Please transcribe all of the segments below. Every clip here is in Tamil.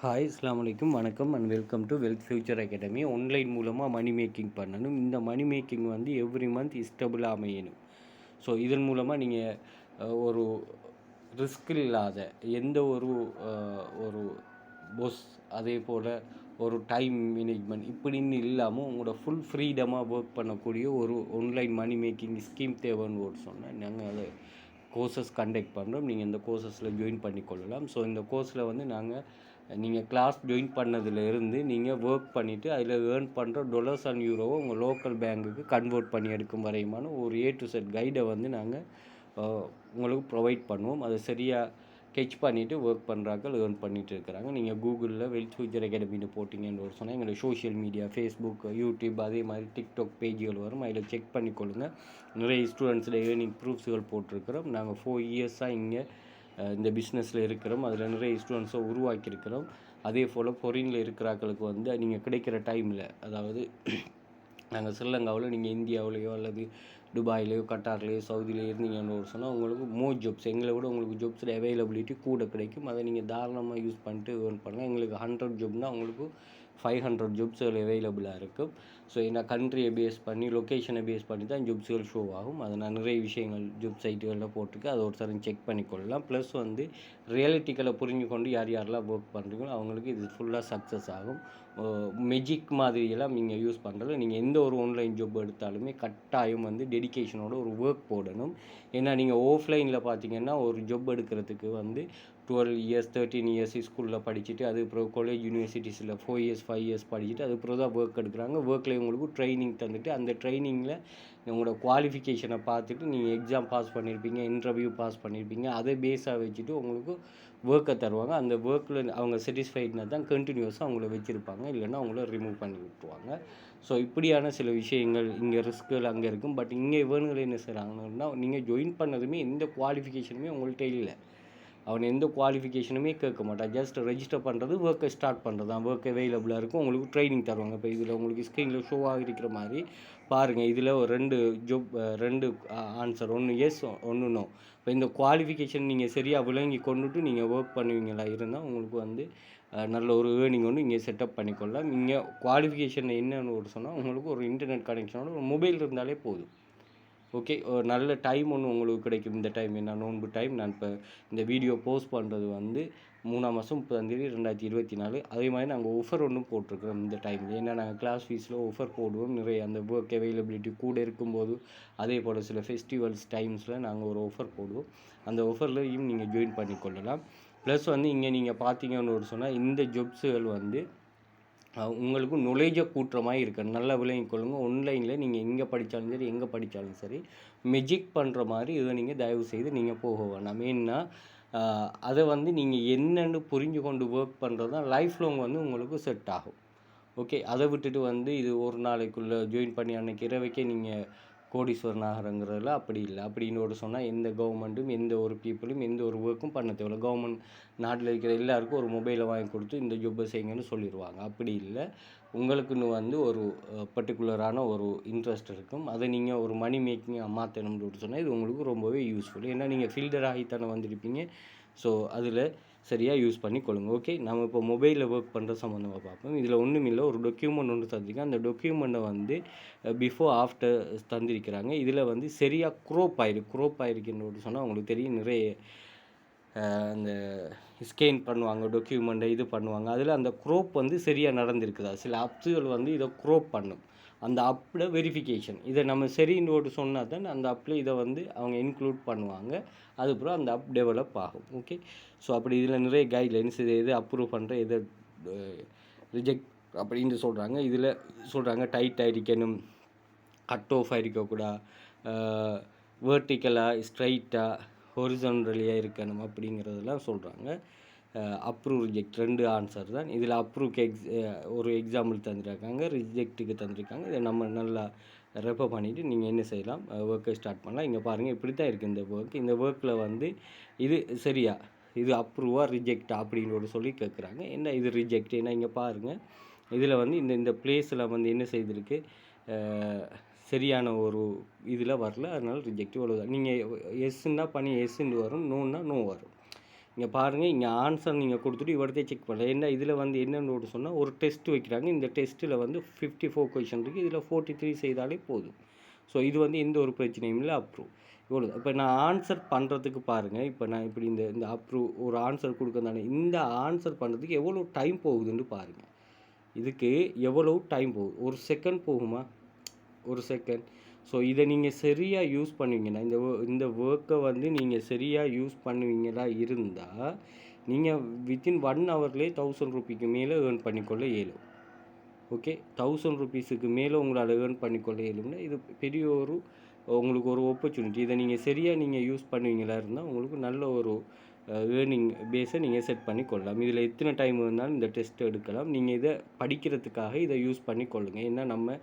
ஹாய் அஸ்ஸலாமு அலைக்கும் வணக்கம் and welcome to wealth future academy. Online மூலமாக மணி மேக்கிங் பண்ணணும். இந்த மணி மேக்கிங் வந்து எவ்ரி மந்த் ஸ்டெபிளாக அமையணும். ஸோ இதன் மூலமாக நீங்கள் ஒரு ரிஸ்க் இல்லாத எந்த ஒரு பொஸ் அதே போல் ஒரு டைம் மேனேஜ்மெண்ட் இப்படின்னு இல்லாமல் உங்களோட ஃபுல் ஃப்ரீடமாக ஒர்க் பண்ணக்கூடிய ஒரு ஆன்லைன் மணி மேக்கிங் ஸ்கீம் தேவைன்னு ஒரு சொன்னேன். நாங்கள் அதை கோர்சஸ் கண்டக்ட் பண்ணுறோம். நீங்கள் இந்த கோர்சஸில் ஜாயின் பண்ணிக்கொள்ளலாம். ஸோ இந்த கோர்ஸில் வந்து நீங்கள் கிளாஸ் ஜாயின் பண்ணதுலேருந்து நீங்கள் ஒர்க் பண்ணிவிட்டு அதில் ஏர்ன் பண்ணுற டாலர்ஸ் அண்ட் யூரோவை உங்கள் லோக்கல் பேங்க்குக்கு கன்வெர்ட் பண்ணி எடுக்கும் வரையுமான ஒரு A to Z கைடை வந்து நாங்கள் உங்களுக்கு ப்ரொவைட் பண்ணுவோம். அதை சரியாக கெச் பண்ணிவிட்டு ஒர்க் பண்ணுறாக்கள் ஏர்ன் பண்ணிகிட்டு இருக்கிறாங்க. நீங்கள் கூகுளில் வெல்த் ஃபியூச்சர் அகாடமின்னு போட்டிங்கன்னு சொன்னால் எங்களோட சோஷியல் மீடியா ஃபேஸ்புக், யூடியூப் அதே மாதிரி டிக்டாக் பேஜுகள் வரும். அதில் செக் பண்ணிக்கொள்ளுங்கள். நிறைய ஸ்டூடெண்ட்ஸில் ஏர்னிங் ப்ரூஃப்ஸுகள் போட்டிருக்கிறோம். நாங்கள் 4 இயர்ஸாக இங்கே இந்த பிஸ்னஸில் இருக்கிறோம். அதில் நிறைய ஸ்டூடெண்ட்ஸை உருவாக்கியிருக்கிறோம். அதே போல் ஃபாரினில் இருக்கிறாக்களுக்கு வந்து நீங்கள் கிடைக்கிற டைமில், அதாவது நாங்கள் ஸ்ரீலங்காவில் நீங்கள் இந்தியாவிலேயோ அல்லது துபாயிலேயோ கட்டார்லேயோ சவுதியிலேயோ இருந்தீங்கன்னு சொன்னால் உங்களுக்கு ஜாப்ஸ் எங்களை விட உங்களுக்கு ஜாப்ஸில் அவைலபிலிட்டி கூட கிடைக்கும். அதை நீங்கள் தாராளமாக யூஸ் பண்ணிட்டு ஏர்ன் பண்ணலாம். எங்களுக்கு 100 ஜாப்னால் உங்களுக்கு 500 ஜாப்ஸுகள் அவைலபிளாக இருக்கும். ஸோ என்ன கண்ட்ரியை பேஸ் பண்ணி லொக்கேஷனை பேஸ் பண்ணி தான் ஜாப்ஸுகள் ஷோ ஆகும். அதை நான் நிறைய விஷயங்கள் ஜாப் சைட்டுகளில் போட்டிருக்கு. அதை ஒரு தரம் செக் பண்ணிக்கொள்ளலாம். ப்ளஸ் வந்து ரியாலிட்டிகளை புரிஞ்சு கொண்டு யாரெல்லாம் ஒர்க் பண்ணுறீங்களோ அவங்களுக்கு இது ஃபுல்லாக சக்ஸஸ் ஆகும். மெஜிக் மாதிரியெல்லாம் நீங்கள் யூஸ் பண்ணுறது. நீங்கள் எந்த ஒரு ஆன்லைன் ஜாப் எடுத்தாலுமே கட்டாயம் வந்து டெடிக்கேஷனோட ஒரு ஒர்க் போடணும். ஏன்னா நீங்கள் ஆஃப்லைனில் பார்த்தீங்கன்னா ஒரு ஜாப் எடுக்கிறதுக்கு வந்து 12 இயர்ஸ் 13 இயர்ஸ் ஸ்கூலில் படிச்சுட்டு அதுக்கப்புறம் காலேஜ் யூனிவர்சிட்டிஸில் 4 இயர்ஸ் 5 இயர்ஸ் படிச்சுட்டு அதுக்கப்புறம் தான் ஒர்க் எடுக்கிறாங்க. ஒர்க்கில் உங்களுக்கு ட்ரைனிங் தந்துட்டு அந்த ட்ரைனிங்கில் உங்களோட குவாலிஃபிகேஷனை பார்த்துட்டு நீங்கள் எக்ஸாம் பாஸ் பண்ணியிருப்பீங்க, இன்டர்வியூ பாஸ் பண்ணியிருப்பீங்க, அதை பேஸாக வச்சுட்டு உங்களுக்கு ஒர்க்கை தருவாங்க. அந்த ஒர்க்கில் அவங்க சாட்டிஸ்ஃபைட்னா தான் கண்டினியூஸாக அவங்கள வச்சுருப்பாங்க. இல்லைன்னா அவங்கள ரிமூவ் பண்ணி விட்டுருவாங்க. ஸோ இப்படியான சில விஷயங்கள் இங்கே ரிஸ்க்குகள் அங்கே இருக்கும். பட் இங்கே இவனுங்களை என்ன செய்கிறாங்கன்னா, நீங்கள் ஜாயின் பண்ணதுமே எந்த குவாலிஃபிகேஷனுமே உங்கள்கிட்ட இல்லை. அவன் எந்த குவாலிஃபிகேஷனுமே கேட்க மாட்டான். ஜஸ்ட் ரெஜிஸ்டர் பண்ணுறது, ஒர்க்கை ஸ்டார்ட் பண்ணுறது தான். ஒர்க் அவைலபிளாக இருக்கும். உங்களுக்கு ட்ரைனிங் தருவாங்க. இப்போ இதில் உங்களுக்கு ஸ்க்ரீனில் ஷோவாக இருக்கிற மாதிரி பாருங்கள். இதில் ஒரு 2 ஆன்சர், ஒன்று எஸ் ஒன்று நோ. இப்போ இந்த குவாலிஃபிகேஷன் நீங்கள் சரியாக விளங்கி கொண்டுட்டு நீங்கள் ஒர்க் பண்ணுவீங்களா இருந்தால் உங்களுக்கு வந்து நல்ல ஒரு ஏர்னிங் ஒன்று இங்கே செட்டப் பண்ணிக்கொள்ளலாம். இங்கே குவாலிஃபிகேஷன் என்னன்னு சொன்னால் உங்களுக்கு ஒரு இன்டர்நெட் கனெக்ஷனோட ஒரு மொபைல் இருந்தாலே போதும். ஓகே, ஒரு நல்ல டைம் ஒன்று உங்களுக்கு கிடைக்கும். இந்த டைம் என்ன நோன்பு டைம். நான் இப்போ இந்த வீடியோ போஸ்ட் பண்ணுறது வந்து 3ஆம் மாதம் 30/2024. அதே மாதிரி நாங்கள் ஆஃபர் ஒன்றும் போட்டிருக்கிறோம் இந்த டைமில். ஏன்னா நாங்கள் கிளாஸ் ஃபீஸில் ஆஃபர் போடுவோம். நிறைய அந்த ஒர்க் அவைலபிலிட்டி கூட இருக்கும்போது அதே போல் சில ஃபெஸ்டிவல்ஸ் டைம்ஸில் நாங்கள் ஒரு ஆஃபர் போடுவோம். அந்த ஆஃபர்லையும் நீங்கள் ஜாயின் பண்ணிக்கொள்ளலாம். ப்ளஸ் வந்து இங்கே நீங்கள் பார்த்தீங்கன்னு சொன்னால் இந்த ஜாப்ஸுகள் வந்து உங்களுக்கு நுழைஞ்ச கூட்டுற மாதிரி இருக்கணும். நல்லா விளங்கிக் கொள்ளுங்கள். ஆன்லைனில் நீங்கள் எங்கே படித்தாலும் சரி எங்கே படித்தாலும் சரி மெஜிக் பண்ணுற மாதிரி இதை நீங்கள் தயவு செய்து நீங்கள் போக வேண்டாம். ஏன்னா அதை வந்து நீங்கள் என்னென்னு புரிஞ்சு கொண்டு ஒர்க் பண்ணுறது தான் லைஃப் லாங் வந்து உங்களுக்கு செட் ஆகும். ஓகே, அதை விட்டுட்டு வந்து இது ஒரு நாளைக்குள்ளே ஜாயின் பண்ணி அன்றைக்கி இரவைக்கே நீங்கள் கோடீஸ்வரன் ஆகிறங்கிறதுல அப்படி இல்லை. அப்படின்னு சொன்னால் எந்த கவர்மெண்ட்டும் எந்த ஒரு பீப்புளும் எந்த ஒரு ஒர்க்கும் பண்ண தேவையில்லை. கவர்மெண்ட் நாட்டில் இருக்கிற எல்லாருக்கும் ஒரு மொபைலை வாங்கி கொடுத்து இந்த ஜொப்பை செய்யுங்கன்னு சொல்லிடுவாங்க. அப்படி இல்லை, உங்களுக்குன்னு வந்து ஒரு பர்டிகுலரான ஒரு இன்ட்ரெஸ்ட் இருக்கும். அதை நீங்கள் ஒரு மணி மேக்கிங்காக மாற்றணும்னு சொன்னால் இது உங்களுக்கு ரொம்பவே யூஸ்ஃபுல். ஏன்னா நீங்கள் ஃபில்டர் ஆகித்தானே வந்திருப்பீங்க. ஸோ அதில் சரியாக யூஸ் பண்ணி கொள்ளுங்க. ஓகே, நம்ம இப்போ மொபைலில் ஒர்க் பண்ணுற சம்மந்தமாக பார்ப்போம். இதில் ஒன்றும் இல்லை, ஒரு டாக்குமெண்ட் ஒன்று தந்திருக்கேன். அந்த டாக்குமெண்ட்டை வந்து பிஃபோர் ஆஃப்டர் தந்திருக்கிறாங்க. இதில் வந்து சரியாக க்ரோப் ஆகிருக்குன்னு சொன்னால் உங்களுக்கு தெரியும். நிறைய அந்த ஸ்கேன் பண்ணுவாங்க, டாக்குமெண்ட்டை இது பண்ணுவாங்க. அதில் அந்த க்ரோப் வந்து சரியாக நடந்திருக்குதா? சில அப்ஸுகள் வந்து இதை க்ரோப் பண்ணும். அந்த அப்பில் வெரிஃபிகேஷன் இதை நம்ம சரின்னு சொன்னால் தான் அந்த அப்பில் இதை வந்து அவங்க இன்க்ளூட் பண்ணுவாங்க. அதுக்கப்புறம் அந்த அப் டெவலப் ஆகும். ஓகே, ஸோ அப்படி இதில் நிறைய கைட்லைன்ஸ் இதை எது அப்ரூவ் பண்ணுற எதை ரிஜெக்ட் அப்படின்னு சொல்கிறாங்க. இதில் சொல்கிறாங்க டைட்டாக இருக்கணும், கட் ஆஃப் இருக்கக்கூடாது, வேர்ட்டிக்கலாக ஸ்ட்ரைட்டாக ஹொரிசான்டலியாக இருக்கணும் அப்படிங்கிறதெல்லாம் சொல்கிறாங்க. அப்ரூவ் ரிஜெக்ட் 2 ஆன்சர் தான். இதில் அப்ரூவ்க்கு ஒரு எக்ஸாம்பிள் தந்துருக்காங்க, ரிஜெக்ட்டுக்கு தந்துருக்காங்க. இதை நம்ம நல்லா ரெஃபர் பண்ணிவிட்டு நீங்கள் என்ன செய்யலாம், ஒர்க்கை ஸ்டார்ட் பண்ணலாம். இங்கே பாருங்கள், இப்படி தான் இருக்குது இந்த ஒர்க். இந்த ஒர்க்கில் வந்து இது சரியா, இது அப்ரூவாக ரிஜெக்டா அப்படின்னு சொல்லி கேட்குறாங்க. என்ன இது ரிஜெக்ட்? ஏன்னா இங்கே பாருங்கள், இதில் வந்து இந்த பிளேஸில் வந்து என்ன செய்திருக்கு, சரியான ஒரு இதில் வரல, அதனால் ரிஜெக்ட். இவ்வளோ தான். நீங்கள் எஸ்ன்னா பண்ணி எஸ்ன்னு வரும், நோன்னா நோ வரும். இங்கே பாருங்கள், இங்கே ஆன்சர் நீங்கள் கொடுத்துட்டு இவர்கிட்ட செக் பண்ணலாம். ஏன்னா இதில் வந்து என்னென்னு சொன்னால் ஒரு டெஸ்ட் வைக்கிறாங்க. இந்த டெஸ்ட்டில் வந்து 54 கொஷின் இருக்குது. இதில் 43 செய்தாலே போதும். ஸோ இது வந்து எந்த ஒரு பிரச்சனையும் இல்லை, அப்ரூவ். இவ்வளோ இப்போ நான் ஆன்சர் பண்ணுறதுக்கு பாருங்கள். இப்போ நான் இப்படி இந்த அப்ரூவ் ஒரு ஆன்சர் கொடுக்கறதானே, இந்த ஆன்சர் பண்ணுறதுக்கு எவ்வளோ டைம் போகுதுன்னு பாருங்கள். இதுக்கு எவ்வளோ டைம் போகுது? ஒரு செகண்ட் போகுமா? ஒரு செகண்ட். ஸோ இதை நீங்கள் சரியாக யூஸ் பண்ணுவீங்கன்னா, இந்த ஒர்க்கை வந்து நீங்கள் சரியாக யூஸ் பண்ணுவீங்களா இருந்தால் நீங்கள் வித்தின் 1 ஹவர்லேயே 1000 ரூபீக்கு மேலே ஏர்ன் பண்ணிக்கொள்ள இயலும். ஓகே, 1000 ரூபீஸுக்கு மேலே உங்களால் ஏர்ன் பண்ணிக்கொள்ள இயலும்னா இது பெரிய ஒரு உங்களுக்கு ஒரு ஆப்பர்ச்சுனிட்டி. இதை நீங்கள் சரியாக யூஸ் பண்ணுவீங்களா இருந்தால் உங்களுக்கு நல்ல ஒரு ஏர்னிங் பேஸை நீங்கள் செட் பண்ணி கொள்ளலாம். இதில் எத்தனை டைம் இருந்தாலும் இந்த டெஸ்ட் எடுக்கலாம். நீங்கள் இதை படிக்கிறதுக்காக இதை யூஸ் பண்ணி கொள்ளுங்கள். ஏன்னா நம்ம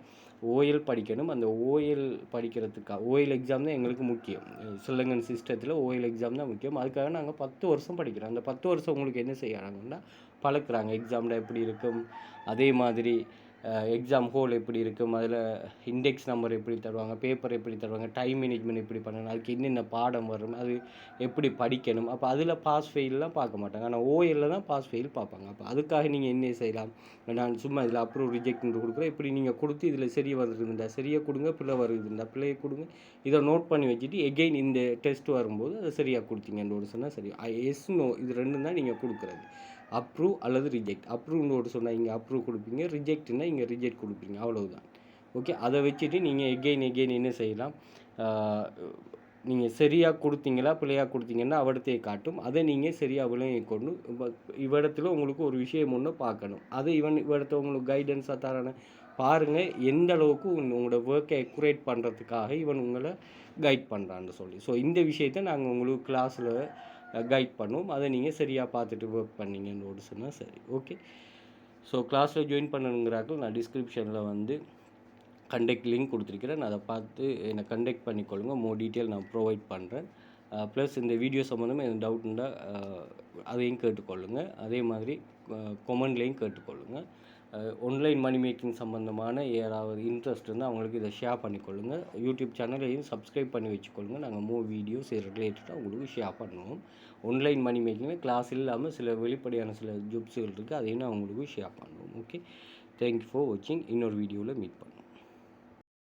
ஓஎல் படிக்கணும். அந்த ஓஎல் படிக்கிறதுக்காக ஓஎல் எக்ஸாம் தான் எங்களுக்கு முக்கியம். ஸ்ரீலங்கன் சிஸ்டத்தில் ஓஎல் எக்ஸாம் தான் முக்கியம். அதுக்காக நாங்கள் 10 வருஷம் படிக்கிறோம். அந்த 10 வருஷம் உங்களுக்கு என்ன செய்யறாங்கன்னா பழக்கிறாங்க. எக்ஸாமில் எப்படி இருக்கும், அதே மாதிரி எக்ஸாம் ஹோல் எப்படி இருக்கும், அதில் இண்டெக்ஸ் நம்பர் எப்படி தருவாங்க, பேப்பர் எப்படி தருவாங்க, டைம் மேனேஜ்மெண்ட் எப்படி பண்ணணும், அதுக்கு என்னென்ன பாடம் வரும், அது எப்படி படிக்கணும். அப்போ அதில் பாஸ் ஃபெயிலெலாம் பார்க்க மாட்டாங்க. ஆனால் ஓஎல்லில் தான் பாஸ் ஃபெயில் பார்ப்பாங்க. அப்போ அதுக்காக நீங்கள் என்ன செய்யலாம், நான் சும்மா இதில் அப்ரூவ் ரிஜெக்ட்னு கொடுக்குறேன். இப்படி நீங்கள் கொடுத்து இதில் சரி வருதுண்டா சரியாக கொடுங்க, பிள்ளை வருதுண்டா பிள்ளையை கொடுங்க. இதை நோட் பண்ணி வச்சுட்டு எகெயின் இந்த டெஸ்ட் வரும்போது அதை சரியாக கொடுத்தீங்கன்னு சொன்னால் சரி. எஸ் நோ இது ரெண்டும் தான் நீங்கள் கொடுக்குறது, அப்ரூவ் அல்லது ரிஜெக்ட். அப்ரூவ்னு சொன்னால் இங்கே அப்ரூவ் கொடுப்பீங்க, ரிஜெக்ட்னா இங்கே ரிஜெக்ட் கொடுப்பீங்க, அவ்வளவுதான். ஓகே, அதை வச்சுட்டு நீங்கள் எகெயின் என்ன செய்யலாம், நீங்கள் சரியாக கொடுத்தீங்களா பிள்ளையாக கொடுத்தீங்கன்னா அவடத்தையே காட்டும். அதை நீங்கள் சரியாக விளங்கி கொண்டு இவ்விடத்துல உங்களுக்கு ஒரு விஷயம் ஒன்று பார்க்கணும். அது இவ்விடத்த உங்களுக்கு கைடன்ஸாக தரான பாருங்கள் எந்த அளவுக்கு உங்களோட ஒர்க்கை அக்யூரேட் பண்ணுறதுக்காக இவன் உங்களை கைட் பண்ணுறான்னு சொல்லி. ஸோ இந்த விஷயத்தை நாங்கள் உங்களுக்கு கிளாஸில் கைட் பண்ணுவோம். அதை நீங்கள் சரியாக பார்த்துட்டு ஒர்க் பண்ணிங்கன்னு சொன்னால் சரி. ஓகே, ஸோ கிளாஸில் ஜாயின் பண்ணணுங்கிறாக்கள் நான் டிஸ்கிரிப்ஷனில் வந்து கண்டெக்ட் லிங்க் கொடுத்துருக்கிறேன். அதை பார்த்து என்னை கண்டெக்ட் பண்ணிக்கொள்ளுங்க. மோர் டீட்டெயில் நான் ப்ரொவைட் பண்ணுறேன். ப்ளஸ் இந்த வீடியோ சம்மந்தமாக எனக்கு டவுட் இருந்தால் அதையும் கேட்டுக்கொள்ளுங்க. அதே மாதிரி கொமெண்ட்லேயும் கேட்டுக்கொள்ளுங்க. ஆன்லைன் மணி மேக்கிங் சம்மந்தமான யாராவது இன்ட்ரெஸ்ட் இருந்தால் அவங்களுக்கு இதை ஷேர் பண்ணிக்கொள்ளுங்க. யூடியூப் சேனலையும் சப்ஸ்கிரைப் பண்ணி வச்சுக்கொள்ளுங்க. நாங்கள் மோர் வீடியோஸ் ரிலேட்டடாக உங்களுக்கு ஷேர் பண்ணுவோம். ஆன்லைன் மணி மேக்கிங்கில் கிளாஸ் இல்லாமல் சில வெளிப்படையான சில ஜாப்ஸுகள் இருக்குது, அதையும் நான் உங்களுக்கு ஷேர் பண்ணுவோம். ஓகே, தேங்க்யூ ஃபார் வாட்சிங். இன்னொரு வீடியோவில் மீட் பண்ணுவோம்.